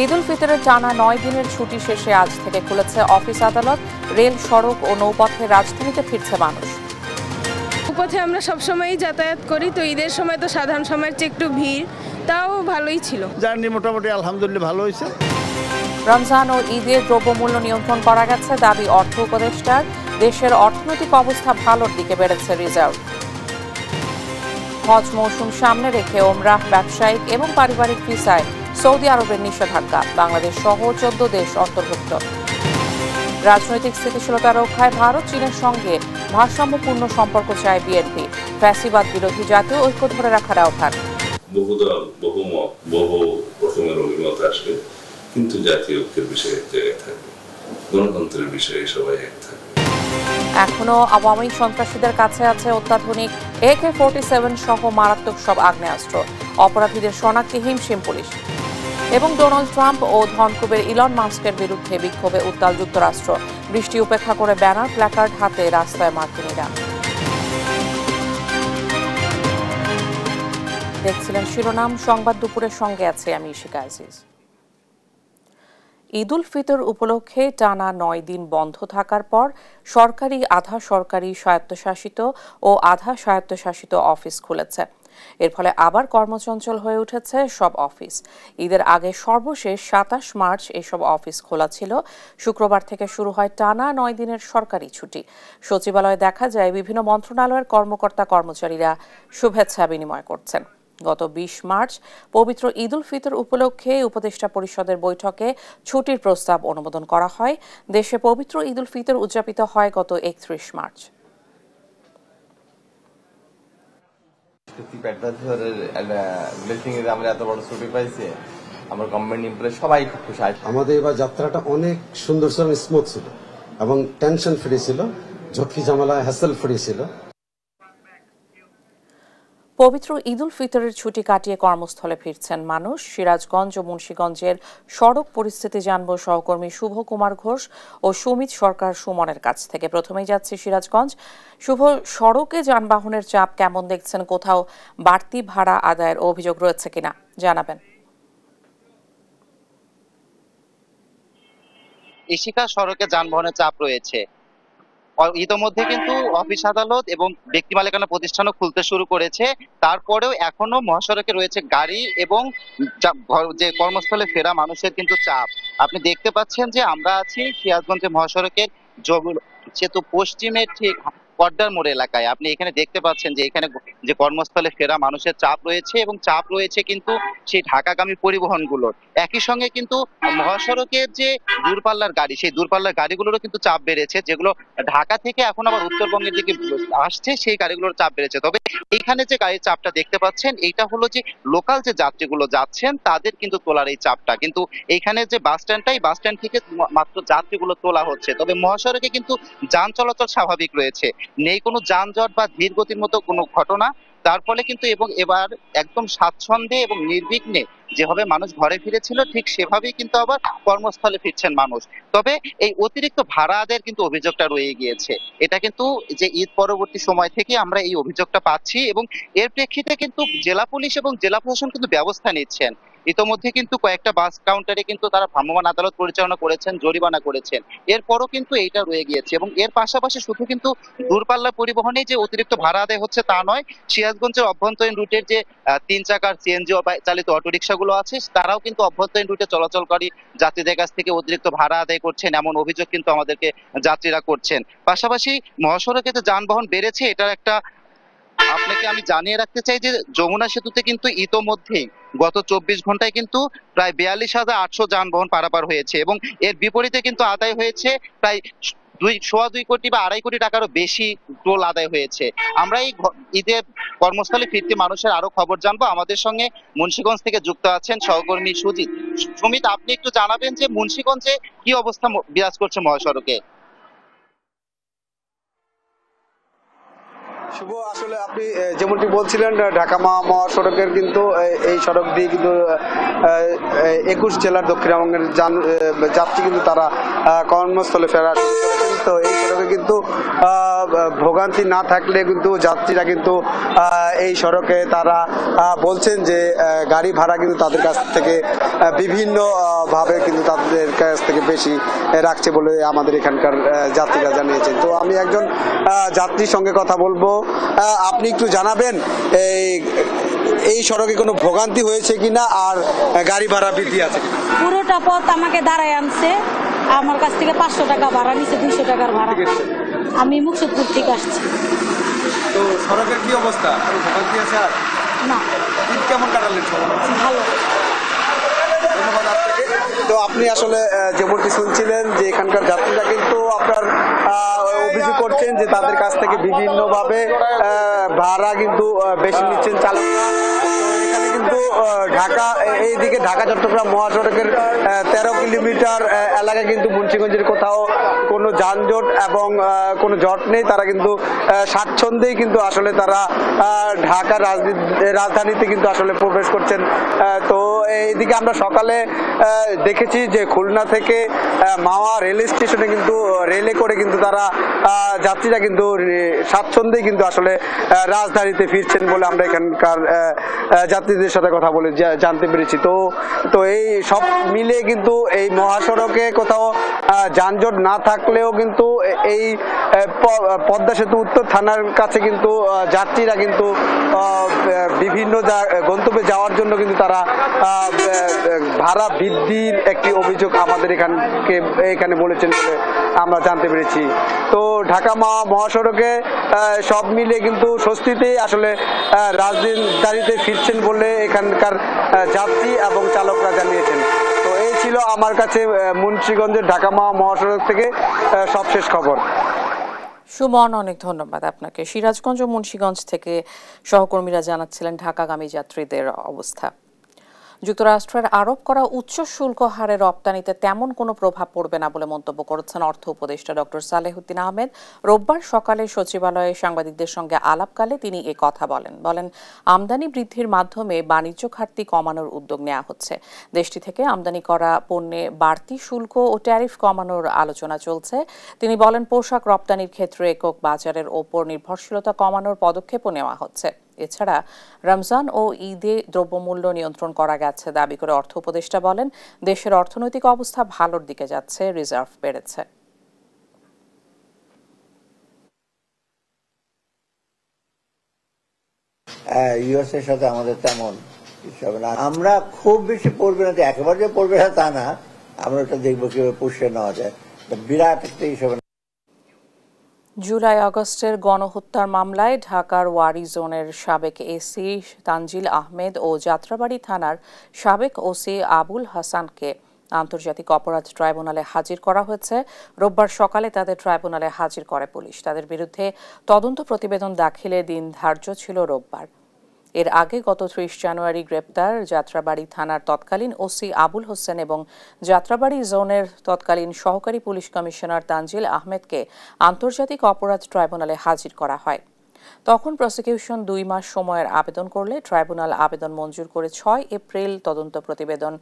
ঈদ উল ফিতরের টানা 9 দিনের ছুটি শেষে আজ থেকে খুলেছে অফিস আদালত, রেল, সড়ক ও নৌপথে রাজধানীতে ফিরছে মানুষ। নৌপথে আমরা সবসময়ই যাতায়াত করি, তো ঈদের সময় তো সাধারণ সময়ের চেয়ে একটু ভিড়, তাও ভালোই ছিল। জার্নি মোটামুটি আলহামদুলিল্লাহ ভালো হয়েছে। রমজান ও ঈদের দ্রব্যমূল্য নিয়ন্ত্রণ করা গেছে দাবি অর্থ উপদেষ্টার। দেশের অর্থনৈতিক অবস্থা ভালোর দিকে বেড়েছে রিজার্ভ। হজ মৌসুম সামনে রেখে ওমরাহ, ব্যবসায়িক এবং পারিবারিক ভিসায় সৌদি আরবের নিষেধাজ্ঞা, বাংলাদেশ সহ 14 দেশ অন্তর্ভুক্ত। রাজনৈতিক স্থিতিশীলতা রক্ষায় ভারত চীনের সঙ্গে ভারসাম্যপূর্ণ সম্পর্ক চায় বিএনপি। ফ্যাসিবাদ বিরোধী জাতীয় ঐক্য ধরে রাখার আহ্বান। বহুদল, বহুমত, বহু রকমের অভিমত আসবে, কিন্তু জাতীয় ঐক্যের বিষয়ে এক জায়গায় থাকবে, গণতন্ত্রের বিষয়ে সবাই এক থাকবে। এখনো আওয়ামী সন্ত্রাসীদের কাছে আছে অত্যাধুনিক AK-47 সহ মারাত্মক সব আগ্নেয়াস্ত্র। অপরাধীদের শনাক্তে হিমশিম পুলিশ। এবং ডোনাল্ড ট্রাম্প ও ধনকুবের ইলন মাস্কের বিরুদ্ধে বিক্ষোভে উত্তাল যুক্তরাষ্ট্র। বৃষ্টি উপেক্ষা করে ব্যানার, প্ল্যাকার্ড হাতে রাস্তায় মার্কিনীরা। দেখছিলেন শিরোনাম সংবাদ, দুপুরের সঙ্গে আছে আমি ইশিকা আজিজ। ঈদ উল ফিতর উপলক্ষে টানা 9 দিন বন্ধ থাকার পর সরকারি, আধা সরকারি, স্বায়ত্তশাসিত ও আধা স্বায়ত্তশাসিত অফিস খুলেছে। এর ফলে আবার কর্মচঞ্চল হয়ে উঠেছে সব অফিস। ঈদের আগে সর্বশেষ 27 মার্চ এসব অফিস খোলা ছিল। শুক্রবার থেকে শুরু হয় টানা 9 দিনের সরকারি ছুটি। সচিবালয়ে দেখা যায় বিভিন্ন মন্ত্রণালয়ের কর্মকর্তা কর্মচারীরা শুভেচ্ছা বিনিময় করছেন। গত 20 মার্চ পবিত্র ঈদ উল ফিতর উপলক্ষে উপদেষ্টা পরিষদের বৈঠকে ছুটির প্রস্তাব অনুমোদন করা হয়। দেশে পবিত্র ঈদ উল ফিতর উদযাপিত হয় গত 31 মার্চ। আমাদের এবার যাত্রাটা অনেক সুন্দর ছিল, স্মুথ ছিল এবং টেনশন ফ্রি ছিল, ঝক্কি ঝামেলা হ্যাসেল ফ্রি ছিল। পবিত্র ঈদ উল ফিতরের ছুটি কাটিয়ে কর্মস্থলে ফিরছেন মানুষ। সিরাজগঞ্জ ও মুন্সিগঞ্জের সড়ক পরিস্থিতি জানব সহকর্মী শুভ কুমার ঘোষ ও সুমিত সরকার সুমনের কাছ থেকে। প্রথমেই যাচ্ছি সিরাজগঞ্জ। শুভ, সড়কে যানবাহনের চাপ কেমন দেখছেন? কোথাও বাড়তি ভাড়া আদায়ের অভিযোগ রয়েছে কিনা জানাবেন। ইশিকা, সড়কে যানবাহনের চাপ রয়েছে। ইতোমধ্যে কিন্তু অফিস আদালত এবং ব্যক্তি মালিকানা প্রতিষ্ঠানও খুলতে শুরু করেছে। তারপরেও এখনো মহাসড়কে রয়েছে গাড়ি এবং যে কর্মস্থলে ফেরা মানুষের কিন্তু চাপ। আপনি দেখতে পাচ্ছেন যে আমরা আছি সিরাজগঞ্জের মহাসড়কের সেতু পশ্চিমের ঠিক পদ্মার মোড় এলাকায়। আপনি এখানে দেখতে পাচ্ছেন যে এখানে যে কর্মস্থলে ফেরা মানুষের চাপ রয়েছে এবং চাপ রয়েছে কিন্তু সেই ঢাকাগামী পরিবহনগুলোর। একই সঙ্গে কিন্তু মহাসড়কের যে দূরপাল্লার গাড়ি, সেই দূরপাল্লার গাড়িগুলোরও কিন্তু চাপ বেড়েছে, যেগুলো ঢাকা থেকে এখন আবার উত্তরবঙ্গের দিকে আসছে, সেই গাড়িগুলোর চাপ বেড়েছে। তবে এইখানে যে গাড়ির চাপটা দেখতে পাচ্ছেন, এইটা হলো যে লোকাল যে যাত্রীগুলো যাচ্ছেন তাদের কিন্তু তোলার এই চাপটা। কিন্তু এইখানে যে বাস স্ট্যান্ডটা, এই বাস স্ট্যান্ড থেকে মাত্র যাত্রীগুলো তোলা হচ্ছে। তবে মহাসড়কে কিন্তু যান চলাচল স্বাভাবিক রয়েছে, নেই কোনো যানজট বা ধীর গতির মতো কোনো ঘটনা। তার ফলে কিন্তু এবং এবার একদম স্বাচ্ছন্দ্যে এবং নির্বিঘ্নে যেভাবে মানুষ ঘরে ফিরেছিল ঠিক সেভাবেই কিন্তু আবার কর্মস্থলে ফিরছেন মানুষ। তবে এই অতিরিক্ত ভাড়া আদায়ের কিন্তু অভিযোগটা রয়ে গিয়েছে। এটা কিন্তু যে ঈদ পরবর্তী সময় থেকে আমরা এই অভিযোগটা পাচ্ছি এবং এর প্রেক্ষিতে কিন্তু জেলা পুলিশ এবং জেলা প্রশাসন কিন্তু ব্যবস্থা নিচ্ছেন। ইতোমধ্যে কিন্তু কয়েকটা বাস কাউন্টারে কিন্তু তারা ভ্রাম্যমাণ আদালত পরিচালনা করেছেন, জরিমানা করেছেন। এরপরও কিন্তু এইটা রয়ে গিয়েছে এবং এর পাশাপাশি শুধু কিন্তু দূরপাল্লা পরিবহনে যে অতিরিক্ত ভাড়া আদায় হচ্ছে তা নয়, সিরাজগঞ্জের অভ্যন্তরীণ রুটের যে 3 চাকার সিএনজি চালিত অটোরিকশাগুলো আছে তারাও কিন্তু অভ্যন্তরীণ রুটে চলাচলকারী যাত্রীদের কাছ থেকে অতিরিক্ত ভাড়া আদায় করছেন, এমন অভিযোগ কিন্তু আমাদেরকে যাত্রীরা করছেন। পাশাপাশি মহাসড়কে যে যানবাহন বেড়েছে, এটার একটা আপনাকে আমি জানিয়ে রাখতে চাই যে যমুনা সেতুতে কিন্তু ইতোমধ্যেই গত 24 ঘন্টায় কিন্তু প্রায় 42,800 যানবাহন পারাপার হয়েছে এবং এর বিপরীতে কিন্তু আদায় হয়েছে প্রায় 2.25 কোটি বা 2.5 কোটি টাকারও বেশি টোল আদায় হয়েছে। আমরা এই ঈদের কর্মস্থলে ফিরতি মানুষের আরো খবর জানবো। আমাদের সঙ্গে মুন্সিগঞ্জ থেকে যুক্ত আছেন সহকর্মী সুজিত। সুমিত, আপনি একটু জানাবেন যে মুন্সিগঞ্জে কি অবস্থা বিরাজ করছে মহাসড়কে? শুভ, আসলে আপনি যেমনটি বলছিলেন ঢাকা মহাসড়কের কিন্তু এই সড়ক দিয়ে কিন্তু 21 জেলার দক্ষিণবঙ্গের যাত্রী কিন্তু তারা কর্মস্থলে ফেরা শুরু করেছেন। তো এই সড়কে কিন্তু ভোগান্তি না থাকলে কিন্তু যাত্রীরা কিন্তু এই সড়কে তারা বলছেন যে গাড়ি ভাড়া কিন্তু তাদের কাছ থেকে বিভিন্ন ভাবে কিন্তু তাদের কাছ থেকে বেশি রাখছে বলে আমাদের এখানকার যাত্রীরা জানিয়েছেন। তো আমি একজন যাত্রীর সঙ্গে কথা বলবো। আপনি একটু জানাবেন এই সড়কে কোনো ভোগান্তি হয়েছে কিনা আর গাড়ি ভাড়া বৃদ্ধি আছে? পুরোটা পথ আমাকে দাঁড়ায় আনছে, আমার কাছ থেকে 500 টাকা ভাড়া নিচ্ছে, 200 টাকার ভাড়া। আমি মুকসুদপুর থেকে আসছি। তো সড়কের কি অবস্থা? কোনো ভোগান্তি আছে? আর না। ঈদ কেমন কাটালেন? ভালো। ধন্যবাদ আপনাকে। তো আপনি আসলে যেমনটি শুনছিলেন যে এখানকার যাত্রীরা কিন্তু আপনার অভিযোগ করছেন যে তাদের কাছ থেকে বিভিন্নভাবে ভাড়া কিন্তু বেশি নিচ্ছেন চালকরা। এখানে কিন্তু এইদিকে ঢাকা চট্টগ্রাম মহাসড়কের 13 কিলোমিটার এলাকায় কিন্তু মুন্সিগঞ্জের কোথাও কোনো যানজট এবং কোনো জট নেই। তারা কিন্তু স্বাচ্ছন্দ্যেই কিন্তু আসলে তারা ঢাকার রাজধানীতে কিন্তু আসলে প্রবেশ করছেন। তো এইদিকে আমরা সকালে দেখেছি যে খুলনা থেকে মাওয়া রেল স্টেশনে কিন্তু রেলে করে কিন্তু তারা যাত্রীরা কিন্তু স্বাচ্ছন্দ্যেই কিন্তু আসলে রাজধানীতে ফিরছেন বলে আমরা এখানকার যাত্রীদের সাথে কথা বলে জানতে পেরেছি। তো এই সব মিলে কিন্তু এই মহাসড়কে কোথাও যানজট না থাকলেও কিন্তু এই পদ্মা সেতু উত্তর থানার কাছে কিন্তু যাত্রীরা কিন্তু বিভিন্ন গন্তব্যে যাওয়ার জন্য কিন্তু তারা ভাড়া বৃদ্ধির একটি অভিযোগ আমাদের এখানে বলেছেন বলে আমরা জানতে পেরেছি। তো ঢাকা মহাসড়কে সব মিলে কিন্তু স্বস্তিতেই আসলে রাজধানীতে ফিরছেন বলে এখানকার যাত্রী এবং চালকরা জানিয়েছেন। তো এই ছিল আমার কাছে মুন্সিগঞ্জের ঢাকা মহাসড়ক থেকে সবশেষ খবর। সুমন, অনেক ধন্যবাদ আপনাকে। সিরাজগঞ্জ ও মুন্সিগঞ্জ থেকে সহকর্মীরা জানাচ্ছিলেন ঢাকাগামী যাত্রীদের অবস্থা। যুক্তরাষ্ট্রের আরোপ করা উচ্চ শুল্ক হারে রপ্তানিতে তেমন কোনো প্রভাব পড়বে না বলে মন্তব্য করেছেন অর্থ উপদেষ্টা ডক্টর সালেহুদ্দিন আহমেদ। রোববার সকালে সচিবালয়ে সাংবাদিকদের সঙ্গে আলাপকালে তিনি এ কথা বলেন আমদানি বৃদ্ধির মাধ্যমে বাণিজ্য ঘাটতি কমানোর উদ্যোগ নেওয়া হচ্ছে। দেশটি থেকে আমদানি করা পণ্যে বাড়তি শুল্ক ও ট্যারিফ কমানোর আলোচনা চলছে। তিনি বলেন, পোশাক রপ্তানির ক্ষেত্রে একক বাজারের ওপর নির্ভরশীলতা কমানোর পদক্ষেপও নেওয়া হচ্ছে। এছাড়া রমজান ও ঈদে দ্রব্যমূল্য নিয়ন্ত্রণ করা গেছে দাবি করে অর্থ উপদেষ্টা বলেন, দেশের অর্থনৈতিক অবস্থা ভালোর দিকে যাচ্ছে, রিজার্ভ বেড়েছে। ইউএস এর সাথে আমাদের তেমন কিছু হবে না। আমরা খুব বেশি পড়বে না, একেবারে যে পড়বে না তা না, আমরা ওটা দেখবো কিভাবে পুষিয়ে নেওয়া যায়। বিরাট একটা হিসাবে জুলাই আগস্টের গণহত্যার মামলায় ঢাকার ওয়ারি জোনের সাবেক এসি তানজিল আহমেদ ও যাত্রাবাড়ি থানার সাবেক ওসি আবুল হাসানকে আন্তর্জাতিক অপরাধ ট্রাইব্যুনালে হাজির করা হয়েছে। রোববার সকালে তাদের ট্রাইব্যুনালে হাজির করে পুলিশ। তাদের বিরুদ্ধে তদন্ত প্রতিবেদন দাখিলের দিন ধার্য ছিল রোববার। এর আগে গত 30 জানুয়ারি গ্রেপ্তার যাত্রাবাড়ি থানার তৎকালীন ওসি আবুল হোসেন এবং যাত্রাবাড়ি জোনের তৎকালীন সহকারী পুলিশ কমিশনার তানজিল আহমেদকে আন্তর্জাতিক অপরাধ ট্রাইব্যুনালে হাজির করা হয়। তখন প্রসিকিউশন 2 মাস সময়ের আবেদন করলে ট্রাইব্যুনাল আবেদন মঞ্জুর করে 6 এপ্রিল তদন্ত প্রতিবেদন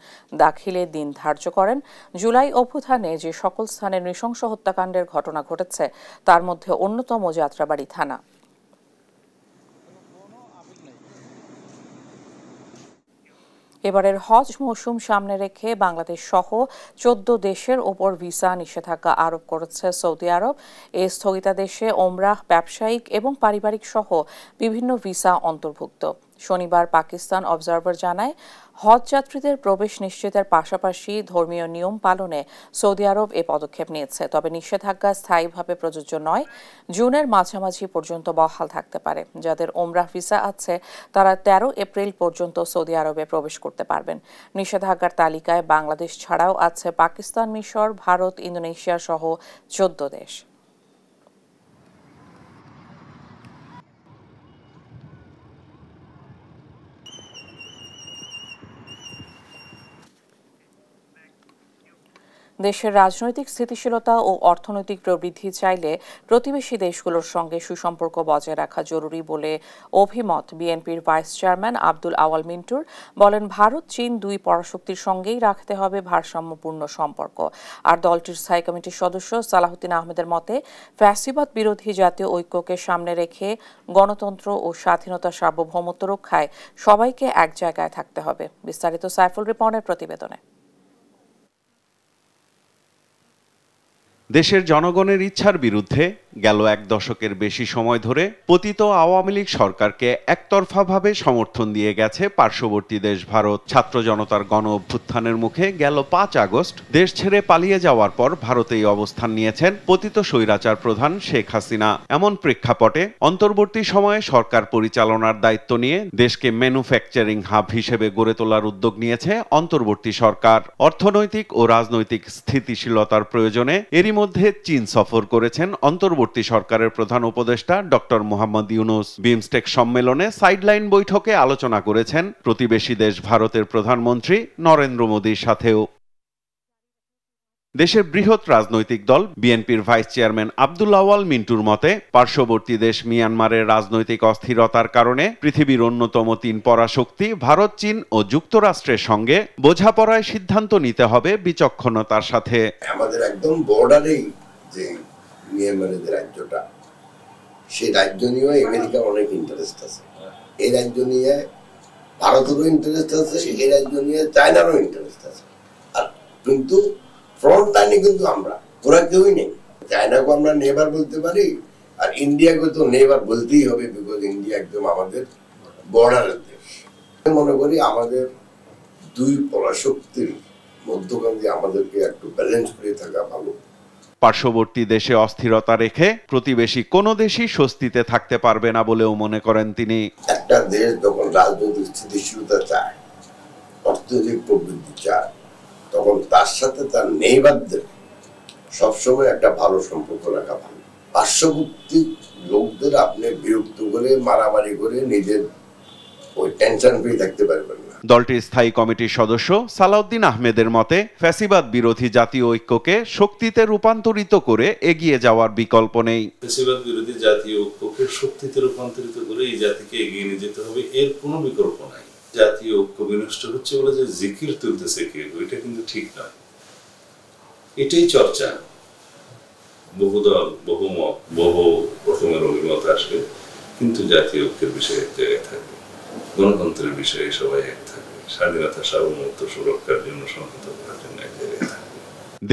দাখিলের দিন ধার্য করেন। জুলাই অভ্যুত্থানে যে সকল স্থানে নৃশংস হত্যাকাণ্ডের ঘটনা ঘটেছে তার মধ্যে অন্যতম যাত্রাবাড়ি থানা। এবারের হজ মৌসুম সামনে রেখে বাংলাদেশ সহ 14 দেশের ওপর ভিসা নিষেধাজ্ঞা আরোপ করেছে সৌদি আরব। এই স্থগিতাদেশে ওমরাহ, ব্যবসায়িক এবং পারিবারিক সহ বিভিন্ন ভিসা অন্তর্ভুক্ত। শনিবার পাকিস্তান অবজারভার জানায়, হজ যাত্রীদের প্রবেশ নিশ্চিতের পাশাপাশি ধর্মীয় নিয়ম পালনে সৌদি আরব এ পদক্ষেপ নিয়েছে। তবে নিষেধাজ্ঞা স্থায়ীভাবে প্রযোজ্য নয়, জুনের মাঝামাঝি পর্যন্ত বহাল থাকতে পারে। যাদের ওমরাহ ভিসা আছে তারা 13 এপ্রিল পর্যন্ত সৌদি আরবে প্রবেশ করতে পারবেন। নিষেধাজ্ঞার তালিকায় বাংলাদেশ ছাড়াও আছে পাকিস্তান, মিশর, ভারত, ইন্দোনেশিয়া সহ 14 দেশ। দেশের রাজনৈতিক স্থিতিশীলতা ও অর্থনৈতিক প্রবৃদ্ধি চাইলে প্রতিবেশী দেশগুলোর সঙ্গে সুসম্পর্ক বজায় রাখা জরুরি বলে অভিমত বিএনপির ভাইস চেয়ারম্যান আব্দুল আওয়াল মিন্টুর। বলেন, ভারত চীন দুই পরাশক্তির সঙ্গেই রাখতে হবে ভারসাম্যপূর্ণ সম্পর্ক। আর দলটির স্থায়ী কমিটির সদস্য সালাহুদ্দিন আহমেদের মতে, ফ্যাসিবাদ বিরোধী জাতীয় ঐক্যকে সামনে রেখে গণতন্ত্র ও স্বাধীনতা সার্বভৌমত্ব রক্ষায় সবাইকে এক জায়গায় থাকতে হবে। বিস্তারিত সাইফুল রিপনের প্রতিবেদনে। দেশের জনগণের ইচ্ছার বিরুদ্ধে গেল এক দশকের বেশি সময় ধরে পতিত আওয়ামী লীগ সরকারকে একতরফাভাবে সমর্থন দিয়ে গেছে পার্শ্ববর্তী দেশ ভারত। ছাত্র জনতার গণ অভ্যুত্থানের মুখে গেল 5 আগস্ট দেশ ছেড়ে পালিয়ে যাওয়ার পর ভারতেই অবস্থান নিয়েছেন পতিত স্বৈরাচার প্রধান শেখ হাসিনা। এমন প্রেক্ষাপটে অন্তর্বর্তী সময়ে সরকার পরিচালনার দায়িত্ব নিয়ে দেশকে ম্যানুফ্যাকচারিং হাব হিসেবে গড়ে তোলার উদ্যোগ নিয়েছে অন্তর্বর্তী সরকার। অর্থনৈতিক ও রাজনৈতিক স্থিতিশীলতার প্রয়োজনে এরই মধ্যে চীন সফর করেছেন অন্তর্বর্তী সরকারের প্রধান উপদেষ্টা ডক্টর মোহাম্মদ ইউনুস। বিমস্টেক সম্মেলনে সাইডলাইন বৈঠকে আলোচনা করেছেন প্রতিবেশী দেশ ভারতের প্রধানমন্ত্রী নরেন্দ্র মোদীর সাথেও। দেশের বৃহৎ রাজনৈতিক দল বিএনপির ভাইস চেয়ারম্যান আব্দুল আওয়াল মিন্টুর মতে, পার্শ্ববর্তী দেশ মিয়ানমারের রাজনৈতিক অস্থিরতার কারণে পৃথিবীর অন্যতম 3 পরাশক্তি ভারত, চীন ও যুক্তরাষ্ট্রের সঙ্গে বোঝাপড়ায় সিদ্ধান্ত নিতে হবে বিচক্ষণতার সাথে। আমাদের একদম বর্ডারেই যে মিয়ানমারের যে রাজ্যটা, সেই রাজ্য নিয়েও আমেরিকার অনেক ইন্টারেস্ট আছে, এই রাজ্য নিয়ে ভারতেরও ইন্টারেস্ট আছে, এই রাজ্য নিয়ে চায়নারও ইন্টারেস্ট আছে। আর কিন্তু ফ্রন্ট লাইনে কিন্তু আমরা, ওরা কেউই নেই। চায়নাকে আমরা নেবার বলতে পারি, আর ইন্ডিয়াকে তো নেবার বলতেই হবে, বিকজ ইন্ডিয়া একদম আমাদের বর্ডারের দেশ। মনে করি আমাদের 2 পরাশক্তির মধ্যখান দিয়ে আমাদেরকে একটু ব্যালেন্স করে থাকা ভালো। পার্শ্ববর্তী দেশে অস্থিরতা রেখে প্রতিবেশী কোনো দেশই স্বস্তিতে থাকতে পারবে না বলেও মনে করেন তিনি। একটা দেশ যখন রাজনৈতিক স্থিতিশীলতা চায়, অর্থনৈতিক প্রবৃদ্ধি চায়, তখন তার সাথে তার নেইবারদের সবসময় একটা ভালো সম্পর্ক রাখা ভালো। পার্শ্ববর্তী লোকদের আপনি বিরক্ত করে মারামারি করে নিজের ওই টেনশন ফ্রি থাকতে পারবেন না। দলটির স্থায়ী কমিটির সদস্য সালাউদ্দিন আহমেদের মতে, ফ্যাসিবাদ বিরোধী জাতীয় ঐক্যকে শক্তিতে রূপান্তরিত করে এগিয়ে যাওয়ার বিকল্প নেই। ফ্যাসিবাদ বিরোধী জাতীয় ঐক্যকে শক্তিতে রূপান্তরিত করে এই জাতিকে এগিয়ে নিয়ে যেতে হবে, এর কোনো বিকল্প নাই। জাতীয় ঐক্য বিনষ্ট হচ্ছে বলে যে জিকির তুলতেছে কেউ, এটা কিন্তু ঠিক নয়। এটাই চর্চা, বহুদল, বহুমত, বহু রকমের অভিমত আসবে, কিন্তু জাতীয় ঐক্যের বিষয়ে এক জায়গায় থাকবে, গণতন্ত্রের বিষয়ে সবাই এক থাকবে, স্বাধীনতা সার্বভৌমত্ব সুরক্ষার জন্য সংহত করার জন্য এক জায়গায় থাকবে।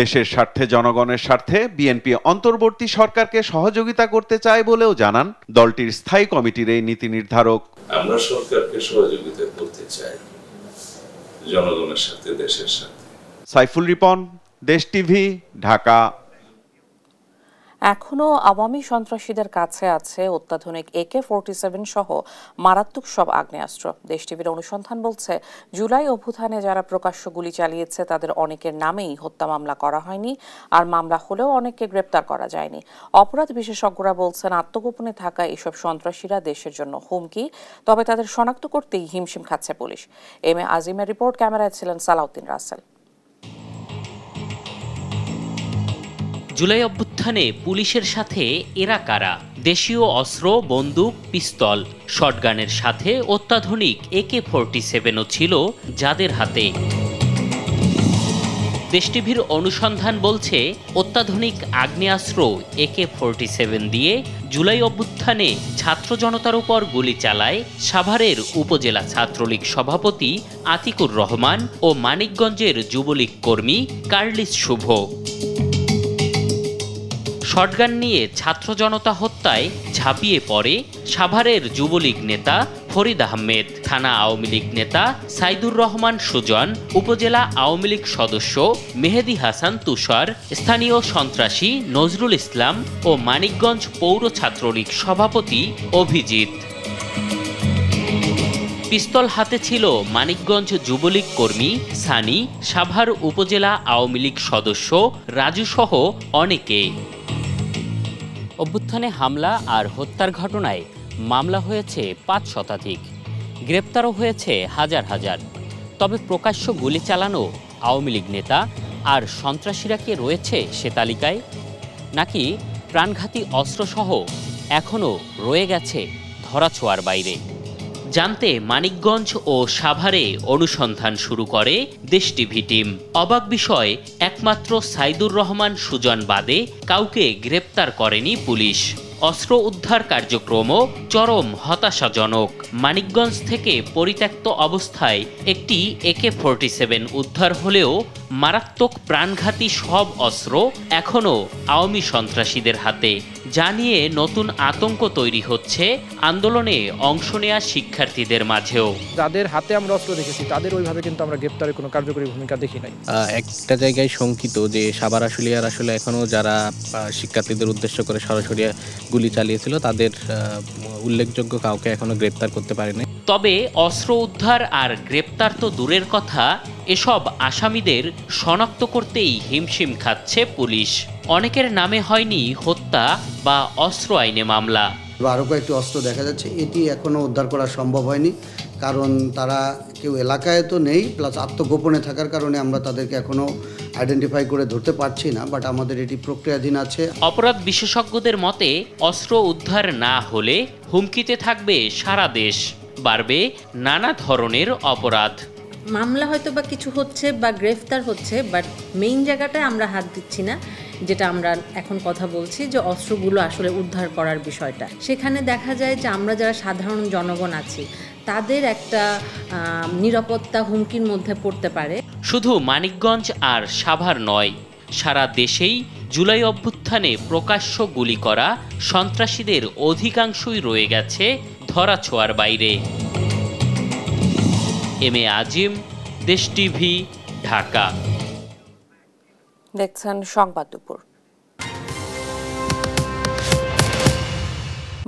দেশের স্বার্থে, জনগণের স্বার্থে বিএনপি অন্তর্বর্তী সরকারকে সহযোগিতা করতে চায় বলেও জানান দলটির স্থায়ী কমিটির এই নীতি নির্ধারক। আমরা সরকারকে সহযোগিতা করতে চাই জনগণের সাথে, দেশের সাথে। সাইফুল রিপন, দেশ টিভি, ঢাকা। এখনও আওয়ামী সন্ত্রাসীদের কাছে আছে অত্যাধুনিক AK-47 সহ মারাত্মক সব আগ্নেয়াস্ত্র। দেশ টিভির অনুসন্ধান বলছে, জুলাই অভ্যুত্থানে যারা প্রকাশ্য গুলি চালিয়েছে তাদের অনেকের নামেই হত্যা মামলা করা হয়নি, আর মামলা হলেও অনেককে গ্রেপ্তার করা যায়নি। অপরাধ বিশেষজ্ঞরা বলছেন, আত্মগোপনে থাকা এসব সন্ত্রাসীরা দেশের জন্য হুমকি, তবে তাদের শনাক্ত করতেই হিমশিম খাচ্ছে পুলিশ। এম এ আজিমের রিপোর্ট, ক্যামেরায় ছিলেন সালাউদ্দিন রাসেল। জুলাই অভ্যুত্থানে পুলিশের সাথে এরা কারা? দেশীয় অস্ত্র, বন্দুক, পিস্তল, শটগানের সাথে অত্যাধুনিক AK-47ও ছিল যাদের হাতে। দেশ টিভির অনুসন্ধান বলছে, অত্যাধুনিক আগ্নেয়াস্ত্র AK-47 দিয়ে জুলাই অভ্যুত্থানে ছাত্র জনতার উপর গুলি চালায় সাভারের উপজেলা ছাত্রলীগ সভাপতি আতিকুর রহমান ও মানিকগঞ্জের যুবলীগ কর্মী কার্লিস শুভ। শটগান নিয়ে ছাত্র জনতা হত্যায় ঝাঁপিয়ে পড়ে সাভারের যুবলীগ নেতা ফরিদ আহমেদ, থানা আওয়ামী লীগ নেতা সাইদুর রহমান সুজন, উপজেলা আওয়ামী লীগ সদস্য মেহেদি হাসান তুষার, স্থানীয় সন্ত্রাসী নজরুল ইসলাম ও মানিকগঞ্জ পৌর ছাত্রলীগ সভাপতি অভিজিৎ। পিস্তল হাতে ছিল মানিকগঞ্জ যুবলীগ কর্মী সানি, সাভার উপজেলা আওয়ামী লীগ সদস্য রাজু সহ অনেকে। অভ্যুত্থানে হামলা আর হত্যার ঘটনায় মামলা হয়েছে 5 শতাধিক, গ্রেপ্তারও হয়েছে হাজার হাজার। তবে প্রকাশ্য গুলি চালানো আওয়ামী লীগ নেতা আর সন্ত্রাসীরা কি রয়েছে সে তালিকায়, নাকি প্রাণঘাতী অস্ত্রসহ এখনও রয়ে গেছে ধরাছোঁয়ার বাইরে? জানতে মানিকগঞ্জ ও সাভারে অনুসন্ধান শুরু করে দেশ টিভি টিম। অবাক বিষয়, একমাত্র সাইদুর রহমান সুজন বাদে কাউকে গ্রেপ্তার করেনি পুলিশ। অস্ত্র উদ্ধার কার্যক্রমও চরম হতাশাজনক। মানিকগঞ্জ থেকে পরিত্যক্ত অবস্থায় একটি AK-47 উদ্ধার হলেও মারাত্মক প্রাণঘাতী সব অস্ত্র এখনও আওয়ামী সন্ত্রাসীদের হাতে, যা নিয়ে নতুন আতঙ্ক তৈরি হচ্ছে আন্দোলনে অংশ নেয়া শিক্ষার্থীদের মাঝেও। যাদের হাতে আমরা অস্ত্র দেখেছি তাদের ওইভাবে কিন্তু আমরা গ্রেপ্তারের কোনো কার্যকরী ভূমিকা দেখি নাই। একটা জায়গায় শঙ্কিত যে সাভার আশুলিয়ার আসলে এখনো যারা শিক্ষার্থীদের উদ্দেশ্য করে সরাসরি গুলি চালিয়েছিল তাদের উল্লেখযোগ্য কাউকে এখনো গ্রেপ্তার করতে পারেনি। তবে অস্ত্র উদ্ধার আর গ্রেপ্তার তো দূরের কথা, এসব আসামিদের শনাক্ত করতেই হিমশিম খাচ্ছে পুলিশ। অনেকের নামে হয়নি হত্যা বা অস্ত্র আইনে মামলা। আরও কয়েকটি অস্ত্র দেখা যাচ্ছে, এটি এখনও উদ্ধার করা সম্ভব হয়নি, কারণ তারা কেউ এলাকায় তো নেই, প্লাস আত্মগোপনে থাকার কারণে আমরা তাদেরকে এখনও আইডেন্টিফাই করে ধরতে পারছি না, বাট আমাদের এটি প্রক্রিয়াধীন আছে। অপরাধ বিশেষজ্ঞদের মতে অস্ত্র উদ্ধার না হলে হুমকিতে থাকবে সারা দেশ, বাড়বে নানা ধরনের অপরাধ। মামলা হয়তো বা কিছু হচ্ছে বা গ্রেফতার হচ্ছে, বাট মেইন জায়গাটায় আমরা হাত দিচ্ছি না। যেটা আমরা এখন কথা বলছি যে অস্ত্রগুলো আসলে উদ্ধার করার বিষয়টা, সেখানে দেখা যায় যে আমরা যারা সাধারণ জনগণ আছি তাদের একটা নিরাপত্তা হুমকির মধ্যে পড়তে পারে। শুধু মানিকগঞ্জ আর সাভার নয়, সারা দেশেই জুলাই অভ্যুত্থানে প্রকাশ্য গুলি করা সন্ত্রাসীদের অধিকাংশই রয়ে গেছে ধরাছোঁয়ার বাইরে। এম এ আজিম, দেশ টিভি, ঢাকা। দেখছেন সংবাদ দুপুর।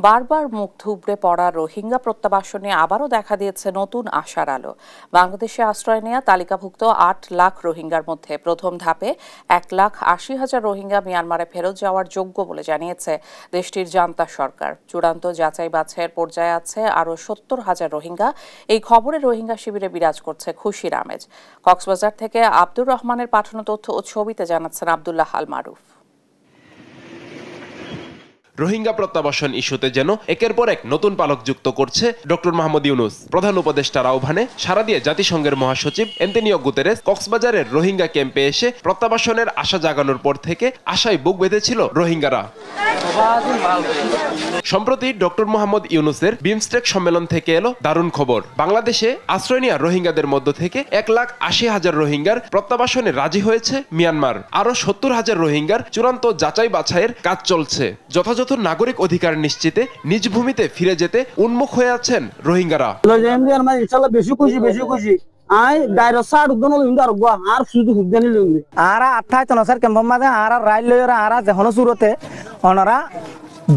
বারবার মুখ থুবড়ে পড়া রোহিঙ্গা প্রত্যাবাসনে আবারও দেখা দিয়েছে নতুন আশার আলো। বাংলাদেশে আশ্রয় নেয়া তালিকাভুক্ত 8 লাখ রোহিঙ্গার মধ্যে প্রথম ধাপে 1,80,000 রোহিঙ্গা মিয়ানমারে ফেরত যাওয়ার যোগ্য বলে জানিয়েছে দেশটির জান্তা সরকার। চূড়ান্ত যাচাই বাছাইয়ের পর্যায়ে আছে আরও 70,000 রোহিঙ্গা। এই খবরে রোহিঙ্গা শিবিরে বিরাজ করছে খুশির আমেজ। কক্সবাজার থেকে আব্দুর রহমানের পাঠানো তথ্য ও ছবিতে জানাচ্ছেন আব্দুল্লাহ আল মারুফ। রোহিঙ্গা প্রত্যাবাসন ইস্যুতে যেন একের পর এক নতুন পালক যুক্ত করছে ডক্টর মোহাম্মদ ইউনুস। প্রধান উপদেষ্টার আহ্বানে সাড়া দিয়ে জাতিসংঘের মহাসচিব অ্যান্তনিও গুতেরেস কক্সবাজারের রোহিঙ্গা ক্যাম্পে এসে প্রত্যাবাসনের আশা জাগানোর পর থেকে আশায় বুক বেঁধেছিল রোহিঙ্গারা। সম্প্রতি ডক্টর মোহাম্মদ ইউনুসের বিমস্টেক সম্মেলন থেকে এলো দারুণ খবর। বাংলাদেশে আশ্রয় নেওয়া রোহিঙ্গাদের মধ্য থেকে 1,80,000 রোহিঙ্গার প্রত্যাবাসনে রাজি হয়েছে মিয়ানমার। আরো 70,000 রোহিঙ্গার চূড়ান্ত যাচাই বাছাইয়ের কাজ চলছে। যথাযথ নাগরিক অধিকার নিশ্চিতে নিজ ভূমিতে ফিরে যেতে উন্মুখ হয়ে আছেন রোহিঙ্গারা। বেশি খুশি আই ডাইরো সাড় দনো লিন্দা রগবা আর সুদু হুদনি লিন্দে আরা 28 নসার ক্যাম্প মাঝে আরা রাইল লয়রা আরা যখন সুরতে অনরা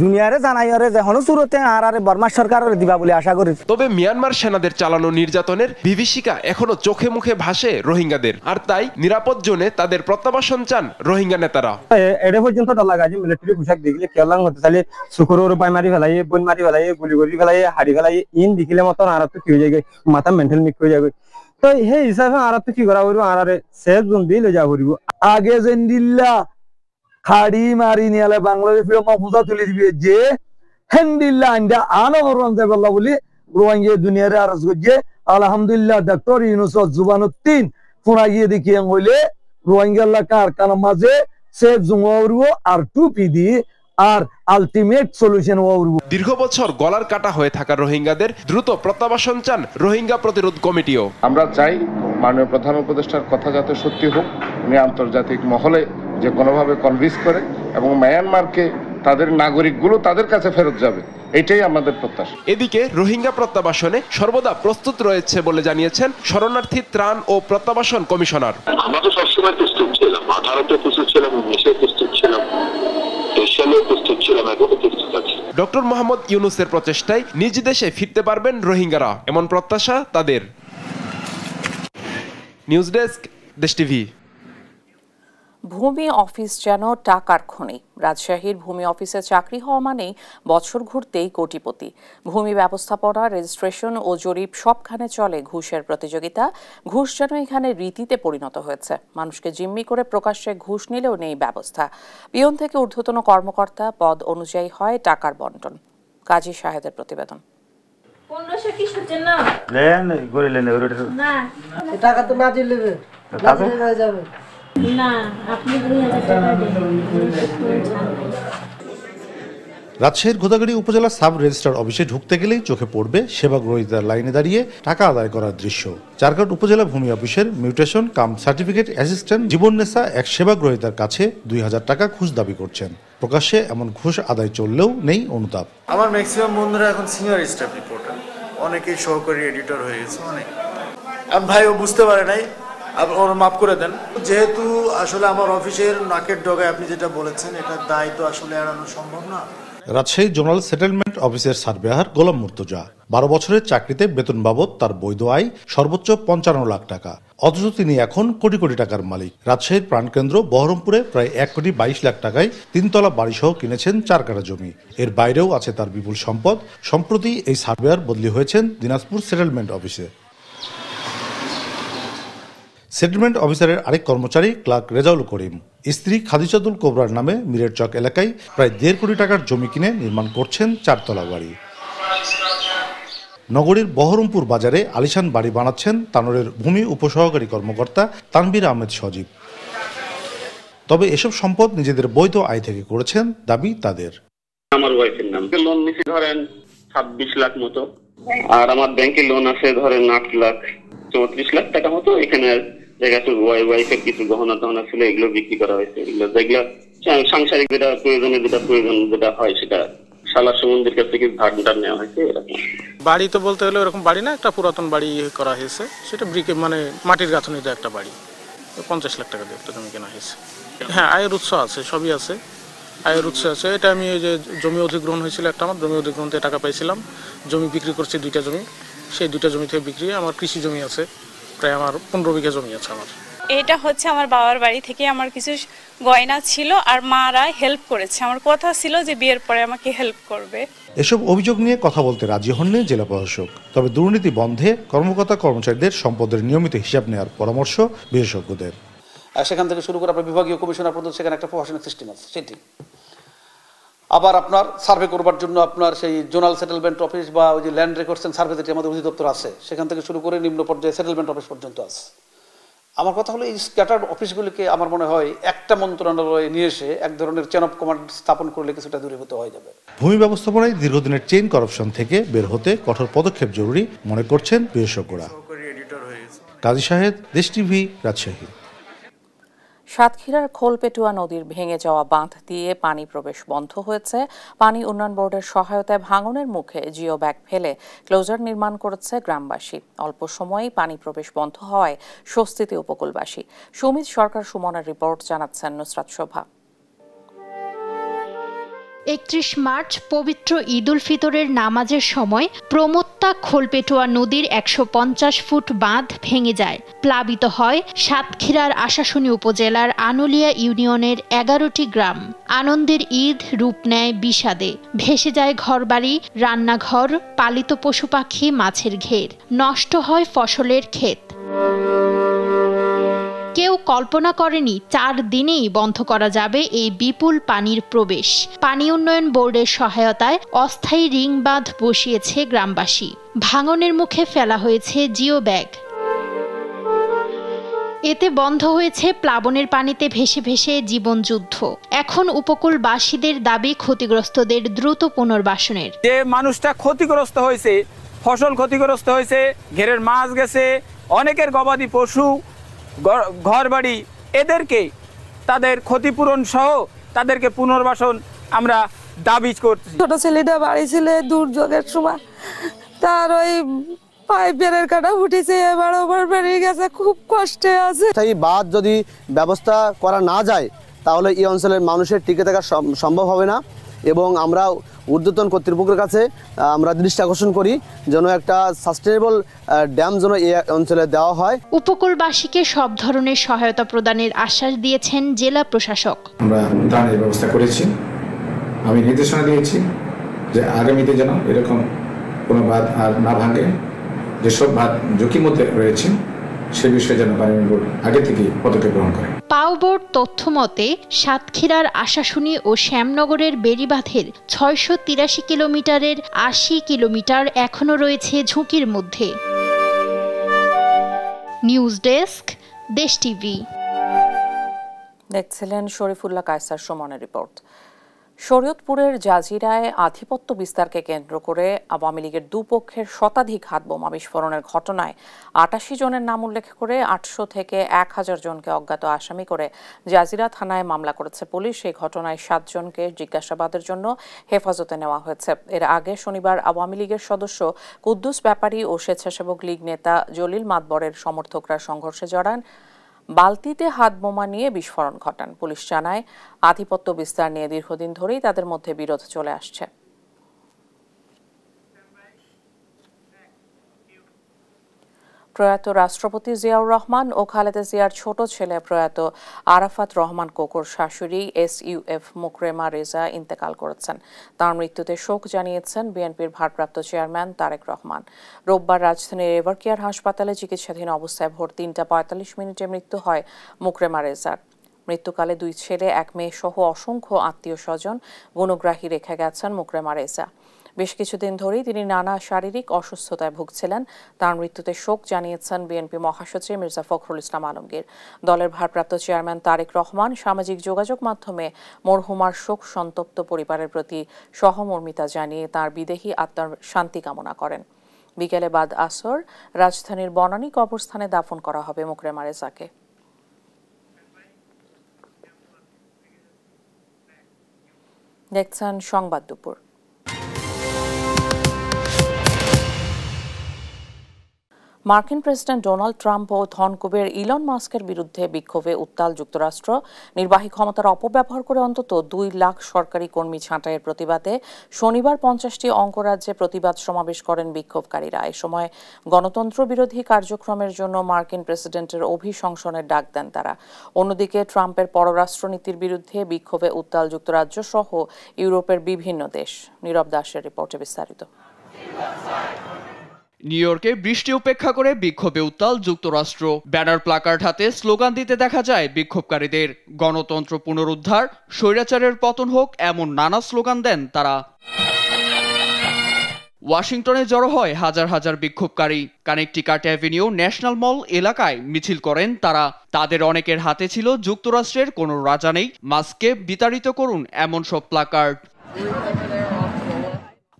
দুনিয়ারে জানাইরে যখন সুরতে আরারে বর্মা সরকারের দিবা বলে আশা করি। তবে মিয়ানমার সেনাদের চালানো নির্যাতনের বিভীষিকা এখনো চোখে মুখে ভাসে রোহিঙ্গাদের, আর তাই নিরাপদ জোনে তাদের প্রত্যাবাসন চান রোহিঙ্গা নেতারা। এটা পর্যন্ত ডর লাগা যে মিলিটারি পোশাক দেখলে কেলাং হতে চাইলে শুক্রবার পাই মারি ফেলাই, বন মারি ফেলাই, গুলি করে ফেলাই, হাড়ি ফেলাই, ইন দেখিলে মতন আর তো কি হয়ে যায়, মাথা মেন্টাল মিক হয়ে যাবে। তো সেই হিসাবে আর তো কি করা হইব, আরে সেফ জোন দিয়ে লই যাওয়া হইব। আগে যেন দিল্লা খাড়ি মারি নিয়ালে বাংলাদেশ মাহফুজা তুলে দিবে যে হেন্দিল্লা আইন্দা আনো বরণ যাবে বলি রোহিঙ্গা দুনিয়ারে আরজ করছে। আলহামদুলিল্লাহ ডক্টর ইউনুস জুবানুদ্দিন ফোনা গিয়ে দেখিয়ে হইলে রোহিঙ্গা কারখানা মাঝে সেফ জোন হইব আর টুপি দিয়ে আর আলটিমেট সলিউশন হইব। দীর্ঘ বছর গলার কাটা হয়ে থাকা রোহিঙ্গাদের দ্রুত প্রত্যাবাসন চান রোহিঙ্গা প্রতিরোধ কমিটিও। আমরা চাই মাননীয় প্রধান উপদেষ্টার কথা যাতে সত্যি হোক, উনি আন্তর্জাতিক মহলে যে কোনোভাবে কনভিন্স করে এবং মায়ানমারকে তাদের নাগরিকগুলো তাদের কাছে ফেরত যাবে, এটাই আমাদের প্রত্যাশা। এদিকে রোহিঙ্গা প্রত্যাবাসনে সর্বদা প্রস্তুত রয়েছে বলে জানিয়েছেন শরণার্থী ত্রাণ ও প্রত্যাবাসন কমিশনার। আমরা তো সবসময় প্রস্তুত ছিলাম, 18-তে প্রস্তুত ছিলাম, 19-এ প্রস্তুত ছিলাম, 23 সালেও প্রস্তুত ছিলাম, এখনো প্রস্তুত আছি। ডক্টর মোহাম্মদ ইউনুসের প্রচেষ্টায় নিজ দেশে ফিরতে পারবেন রোহিঙ্গারা, এমন প্রত্যাশা তাদের। নিউজ ডেস্ক, দেশ টিভি। ভূমি অফিস যেন টাকার খনি। রাজশাহীর ভূমি অফিসে চাকরি হওয়া মানেই বছর ঘুরতেই কোটিপতি। ভূমি ব্যবস্থাপনা, রেজিস্ট্রেশন ও জরিপ সবখানে চলে ঘুষের প্রতিযোগিতা। ঘুষ যেন এখানে রীতিতে পরিণত হয়েছে। মানুষকে জিম্মি করে প্রকাশ্যে ঘুষ নিলেও নেই ব্যবস্থা। পিয়ন থেকে ঊর্ধ্বতন কর্মকর্তা পদ অনুযায়ী হয় টাকার বন্টন। কাজী শাহেদের প্রতিবেদন। টাকা তো না দিলে যাবে না, আপনি 2000 টাকা দিন। রাজশাহীর গোদাগাড়ী উপজেলা সাব রেজিস্ট্রার অফিসে ঢুকতে গেলেই চোখে পড়বে সেবাগ্রহীতার লাইনে দাঁড়িয়ে টাকা আদায় করার দৃশ্য। চারঘাট উপজেলা ভূমি অফিসের মিউটেশন কাম সার্টিফিকেট অ্যাসিস্ট্যান্ট জীবননেসা এক সেবাগ্রহীতার কাছে 2000 টাকা ঘুষ দাবি করছেন। প্রকাশ্যে এমন ঘুষ আদায় চললেও নেই অনুতাপ। আমার ম্যাক্সিমাম বন্ধুরা এখন সিনিয়র স্টাফ রিপোর্টার, অনেকেই সহকারী এডিটর হয়ে গেছে। অনেক ভাইও বুঝতে পারে নাই, ওর মাফ করে দেন। যেহেতু আসলে আমার অফিসের নাকের ডগায় আপনি যেটা বলেছেন, এটার দায় তো আসলে এড়ানো সম্ভব না। রাজশাহী জোনাল সেটেলমেন্ট অফিসের সার্ভেয়ার গোলাম মুর্তজা 12 বছরের চাকরিতে বেতন বাবদ তার বৈধ আয় সর্বোচ্চ 55 লাখ টাকা। অথচ তিনি এখন কোটি কোটি টাকার মালিক। রাজশাহীর প্রাণকেন্দ্র বহরমপুরে প্রায় 1,22 লাখ টাকায় 3 তলা বাড়িসহ কিনেছেন 4 কাঠা জমি। এর বাইরেও আছে তার বিপুল সম্পদ। সম্প্রতি এই সার্ভেয়ার বদলি হয়েছেন দিনাজপুর সেটেলমেন্ট অফিসে। সেটেলমেন্ট অফিসারের আরেক কর্মচারী ক্লার্ক রেজাউল করিম স্ত্রী খাদিজাতুল কোবরার নামে মিরের চক এলাকায় প্রায় 1.5 কোটি টাকার জমি কিনে নির্মাণ করছেন 4 তলা বাড়ি। নগরীর বহরমপুর বাজারে আলিশান বাড়ি বানাচ্ছেন তানোরের ভূমি উপসহকারী কর্মকর্তা তানভীর আহমেদ সজীব। তবে এসব সম্পদ নিজেদের বৈধ আয় থেকে করেছেন দাবি তাদের। আমার ওয়াইফের নাম লোন নিছি ধরেন 26 লাখ মতো, আর আমার ব্যাংকে লোন আছে ধরেন 8 লাখ 34 লাখ টাকা মতো। এখানে ওয়াইফের কিছু গহনা টহনা ছিল, এগুলো বিক্রি করা হয়েছে। এগুলো যেগুলো সাংসারিক যেটা প্রয়োজন যেটা হয় সেটা শালা সমুদ্রের কাছ থেকে ধার নেওয়া হয়েছে। এরকম বাড়ি তো বলতে হলে ওরকম বাড়ি না, একটা পুরাতন বাড়ি করা হয়েছে। সেটা ব্রিকে মানে মাটির গাঁথনিতে একটা বাড়ি, 50 লাখ টাকা দিয়ে একটা জমি কেনা হয়েছে। হ্যাঁ, আয়ের উৎস আছে, সবই আছে, আয়ের উৎস আছে। এটা আমি এই যে জমি অধিগ্রহণ হয়েছিল একটা, আমার জমি অধিগ্রহণ থেকে টাকা পাইছিলাম। জমি বিক্রি করছি 2টা জমি, সেই 2টা জমি থেকে বিক্রি। আমার কৃষি জমি আছে, প্রায় আমার 15 বিঘা জমি আছে আমার। এটা হচ্ছে আমার বাবার বাড়ি থেকে আমার কিছু গয়না ছিল, আর মারা হেল্প করেছে। আমার কথা ছিল যে বিয়ের পরে আমাকে হেল্প করবে। এসব অভিযোগ নিয়ে কথা বলতে রাজি হননি জেলা প্রশাসক। তবে দুর্নীতি বন্ধে কর্মকর্তা কর্মচারীদের সম্পদের নিয়মিত হিসাব নেওয়ার পরামর্শ বিশেষজ্ঞদের। সেখান থেকে শুরু করে আপনার বিভাগীয় কমিশনার পর্যন্ত সেখানে একটা প্রশাসনিক সিস্টেম আছে, সেটি আবার আপনার সার্ভে করবার জন্য আপনার সেই জোনাল সেটেলমেন্ট অফিস বা ওই যে ল্যান্ড রেকর্ডস এন্ড সার্ভে যেটি আমাদের অধিদপ্তর আছে, সেখান থেকে শুরু করে নিম্ন পর্যায়ে সেটেলমেন্ট অফিস পর্যন্ত আছে। আমার কথা হলো এই স্ক্যাটার্ড অফিসগুলিকে আমার মনে হয় একটা মন্ত্রণালয়ে নিয়ে এসে এক ধরনের চেন অফ কমান্ড স্থাপন করলে কিছুটা দূরীভূত হয়ে যাবে। ভূমি ব্যবস্থাপনায় দীর্ঘদিনের চেইন করাপশন থেকে বের হতে কঠোর পদক্ষেপ জরুরি মনে করছেন বিশেষজ্ঞরা। কাজী শাহেদ, দেশ টিভি, রাজশাহী। সাতক্ষীরার খোলপেটুয়া নদীর ভেঙে যাওয়া বাঁধ দিয়ে পানি প্রবেশ বন্ধ হয়েছে। পানি উন্নয়ন বোর্ডের সহায়তায় ভাঙনের মুখে জিও ব্যাগ ফেলে ক্লোজার নির্মাণ করেছে গ্রামবাসী। অল্প সময়েই পানি প্রবেশ বন্ধ হওয়ায় স্বস্তিতে উপকূলবাসী। সুমিত সরকার সুমনের রিপোর্ট, জানাচ্ছেন নুসরাত শোভা। 31 মার্চ পবিত্র ঈদ উল ফিতরের নামাজের সময় প্রমত্তা খোলপেটুয়া নদীর 150 ফুট বাঁধ ভেঙে যায়। প্লাবিত হয় সাতক্ষীরার আশাশুনি উপজেলার আনুলিয়া ইউনিয়নের 11টি গ্রাম। আনন্দের ঈদ রূপ নেয় বিষাদে। ভেসে যায় ঘরবাড়ি, রান্নাঘর, পালিত পশু পাখি, মাছের ঘের। নষ্ট হয় ফসলের ক্ষেত। কেউ কল্পনা করেনি 4 দিনেই বন্ধ করা যাবে এই বিপুল পানির প্রবেশ। পানি উন্নয়ন বোর্ডের সহায়তায় অস্থায়ী রিং বাঁধ বসিয়েছে গ্রামবাসী। ভাঙনের মুখে ফেলা হয়েছে জিও ব্যাগ। এতে বন্ধ হয়েছে প্লাবনের পানিতে ভেসে ভেসে জীবনযুদ্ধ। এখন উপকূলবাসীদের দাবি ক্ষতিগ্রস্তদের দ্রুত পুনর্বাসনের। যে মানুষটা ক্ষতিগ্রস্ত হয়েছে, ফসল ক্ষতিগ্রস্ত হয়েছে, ঘেরের মাছ গেছে, অনেকের গবাদি পশু, ঘরবাড়ি, এদেরকে তাদের ক্ষতিপূরণ সহ তাদেরকে পুনর্বাসন আমরা দাবি করছি। ছোট ছেলেটা বাড়ি ছিল দুর্যোগের সময়, তার ওই পাইপের কাটা উঠেছে, এবার ওভার বেরিয়ে গেছে, খুব কষ্টে আছে। এই বাঁধ যদি ব্যবস্থা করা না যায় তাহলে এই অঞ্চলের মানুষের টিকে থাকা সম্ভব হবে না এবং আমরা ঊর্ধ্বতন কর্তৃপক্ষের কাছে আমরা দৃষ্টি আকর্ষণ করি যেন একটা সাস্টেনেবল ড্যাম যেন এই অঞ্চলে দেওয়া হয়। উপকূলবাসীকে সব ধরনের সহায়তা প্রদানের আশ্বাস দিয়েছেন জেলা প্রশাসক। আমরা ত্রাণের ব্যবস্থা করেছি, আমি নির্দেশনা দিয়েছি যে আগামীতে যেন এরকম কোনো বাঁধ আর না ভাঙে, যেসব বাঁধ ঝুঁকির মধ্যে রয়েছে সে বিষয়ে যেন পানি বোর্ড আগে থেকে পদক্ষেপ গ্রহণ করে। পাও বোর্ড তথ্য মতে সাতক্ষীরার আশাশুনি ও শ্যামনগরের বেড়িবাঁধের 683 কিলোমিটারের 80 কিলোমিটার এখনো রয়েছে ঝুঁকির মধ্যে। নিউজ ডেস্ক, দেশ টিভি। দেখছিলেন শরীফুল্লাহ কায়সার সুমনের রিপোর্ট। শরীয়তপুরের জাজিরায় আধিপত্য বিস্তারকে কেন্দ্র করে আওয়ামী লীগের দুপক্ষের শতাধিক হাতবোমা বিস্ফোরণের ঘটনায় 88 জনের নাম উল্লেখ করে 800 থেকে 1000 জনকে অজ্ঞাত আসামি করে জাজিরা থানায় মামলা করেছে পুলিশ। এই ঘটনায় 7 জনকে জিজ্ঞাসাবাদের জন্য হেফাজতে নেওয়া হয়েছে। এর আগে শনিবার আওয়ামী লীগের সদস্য কুদ্দুস ব্যাপারী ও স্বেচ্ছাসেবক লীগ নেতা জলিল মাতবরের সমর্থকরা সংঘর্ষে জড়ান, বালতিতে হাত বোমা নিয়ে বিস্ফোরণ ঘটান। পুলিশ জানায় আধিপত্য বিস্তার নিয়ে দীর্ঘদিন ধরেই তাদের মধ্যে বিরোধ চলে আসছে। প্রয়াত রাষ্ট্রপতি জিয়াউর রহমান ও খালেদা জিয়ার ছোট ছেলে প্রয়াত আরাফাত রহমান কোকোর শাশুড়ি SUF মুকরেমা রেজা ইন্তেকাল করেছেন। তার মৃত্যুতে শোক জানিয়েছেন বিএনপির ভারপ্রাপ্ত চেয়ারম্যান তারেক রহমান। রোববার রাজধানীর এভারকেয়ার হাসপাতালে চিকিৎসাধীন অবস্থায় ভোর 3:45 মিনিটে মৃত্যু হয় মুকরেমা রেজার। মৃত্যুকালে 2 ছেলে 1 মেয়ে সহ অসংখ্য আত্মীয় স্বজন গুণগ্রাহী রেখে গেছেন মুকরেমা রেজা। বেশ কিছুদিন ধরেই তিনি নানা শারীরিক অসুস্থতায় ভুগছিলেন। তার মৃত্যুতে শোক জানিয়েছেন বিএনপি মহাসচিব মির্জা ফখরুল ইসলাম আলমগীর। দলের ভারপ্রাপ্ত চেয়ারম্যান তারেক রহমান সামাজিক যোগাযোগ মাধ্যমে মরহুমার শোক সন্তপ্ত পরিবারের প্রতি সহমর্মিতা জানিয়ে তার বিদেহী আত্মার শান্তি কামনা করেন। বিকেলে বাদ আসর রাজধানীর বনানী কবরস্থানে দাফন করা হবে মুকরেমা রেজাকে। দেখছেন সংবাদ দুপুর। মার্কিন প্রেসিডেন্ট ডোনাল্ড ট্রাম্প ও ধনকুবের ইলন মাস্কের বিরুদ্ধে বিক্ষোভে উত্তাল যুক্তরাষ্ট্র। নির্বাহী ক্ষমতার অপব্যবহার করে অন্তত 2 লাখ সরকারি কর্মী ছাঁটাইয়ের প্রতিবাদে শনিবার 50টি অঙ্গরাজ্যে প্রতিবাদ সমাবেশ করেন বিক্ষোভকারীরা। এ সময় গণতন্ত্র বিরোধী কার্যক্রমের জন্য মার্কিন প্রেসিডেন্টের অভিশংসনের ডাক দেন তারা। অন্যদিকে ট্রাম্পের পররাষ্ট্রনীতির বিরুদ্ধে বিক্ষোভে উত্তাল যুক্তরাজ্য সহ ইউরোপের বিভিন্ন দেশ। নীরব দাসের রিপোর্টে বিস্তারিত। নিউ ইয়র্কে বৃষ্টি উপেক্ষা করে বিক্ষোভে উত্তাল যুক্তরাষ্ট্র। ব্যানার প্লাকার্ড হাতে স্লোগান দিতে দেখা যায় বিক্ষোভকারীদের। গণতন্ত্র পুনরুদ্ধার, স্বৈরাচারের পতন হোক, এমন নানা স্লোগান দেন তারা। ওয়াশিংটনে জড়ো হয় হাজার হাজার বিক্ষোভকারী। কানেকটিকাট অ্যাভিনিউ ন্যাশনাল মল এলাকায় মিছিল করেন তারা। তাদের অনেকের হাতে ছিল যুক্তরাষ্ট্রের কোনো রাজা নেই, মাস্ককে বিতাড়িত করুন এমন সব প্লাকার্ড।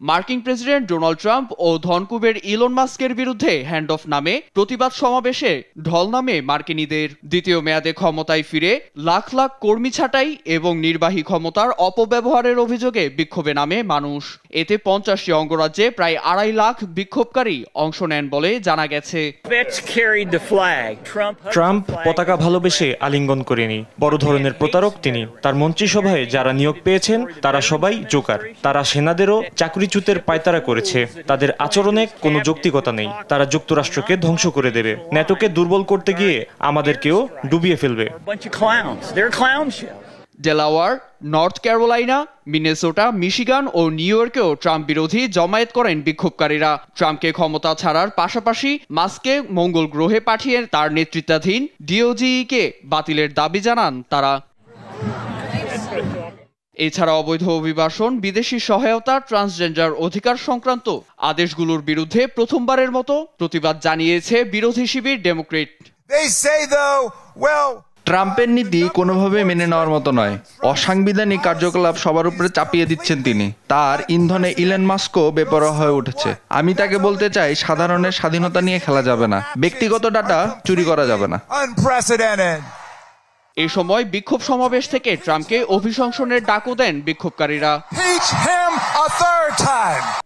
মার্কিন প্রেসিডেন্ট ডোনাল্ড ট্রাম্প ও ধনকুবের ইলন মাস্কের বিরুদ্ধে হ্যান্ড অফ নামে প্রতিবাদ সমাবেশে ঢল নামে মার্কিনীদের। দ্বিতীয় মেয়াদে ক্ষমতায় ফিরে লাখ লাখ কর্মী ছাঁটাই এবং নির্বাহী ক্ষমতার অপব্যবহারের অভিযোগে বিক্ষোভে নামে মানুষ। এতে 50টি অঙ্গরাজ্যে প্রায় 2.5 লাখ বিক্ষোভকারী অংশ নেন বলে জানা গেছে। ট্রাম্প পতাকা ভালোবেসে আলিঙ্গন করেনি। বড় ধরনের প্রতারক তিনি। তার মন্ত্রিসভায় যারা নিয়োগ পেয়েছেন তারা সবাই জোকার। তারা সেনাদেরও চাকরিচ্যুতের পায়তারা করেছে। তাদের আচরণে কোনো যৌক্তিকতা নেই। তারা যুক্তরাষ্ট্রকে ধ্বংস করে দেবে। ন্যাটোকে দুর্বল করতে গিয়ে আমাদেরকেও ডুবিয়ে ফেলবে। Delaware, North Carolina, Minnesota, Michigan ও নিউ ইয়র্কেও ট্রাম্প বিরোধী জমায়েত করেন বিক্ষোভকারীরা। ট্রাম্পকে ক্ষমতা ছাড়ার পাশাপাশি মাস্ককে মঙ্গল গ্রহে পাঠিয়ে তার নেতৃত্বাধীন DOGE-কে বাতিলের দাবি জানান তারা। এছাড়া অবৈধ অভিবাসন, বিদেশি সহায়তা, ট্রান্সজেন্ডার অধিকার সংক্রান্ত আদেশগুলোর বিরুদ্ধে প্রথমবারের মতো প্রতিবাদ জানিয়েছে বিরোধী শিবির ডেমোক্রেট। ট্রাম্পের নীতি কোনোভাবে মেনে নেওয়ার মতো নয়। অসাংবিধানিক কার্যকলাপ সবার উপরে চাপিয়ে দিচ্ছেন তিনি। তার ইন্ধনে ইলন মাস্কও বেপরোয়া হয়ে উঠেছে। আমি তাকে বলতে চাই, সাধারণের স্বাধীনতা নিয়ে খেলা যাবে না, ব্যক্তিগত ডাটা চুরি করা যাবে না। এ সময় বিক্ষোভ সমাবেশ থেকে ট্রাম্পকে অভিশংসনের ডাকও দেন বিক্ষোভকারীরা।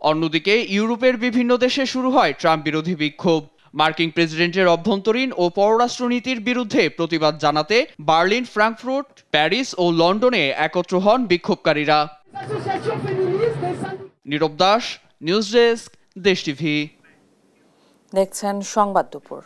অন্যদিকে ইউরোপের বিভিন্ন দেশে শুরু হয় ট্রাম্প বিরোধী বিক্ষোভ। মার্কিন প্রেসিডেন্টের অভ্যন্তরীণ ও পররাষ্ট্রনীতির বিরুদ্ধে প্রতিবাদ জানাতে বার্লিন, ফ্রাঙ্কফুর্ট, প্যারিস ও লন্ডনে একত্র হন বিক্ষোভকারীরা। নীরব দাস, নিউজ ডেস্ক, দেশ টিভি। দেখছেন সংবাদ দুপুর।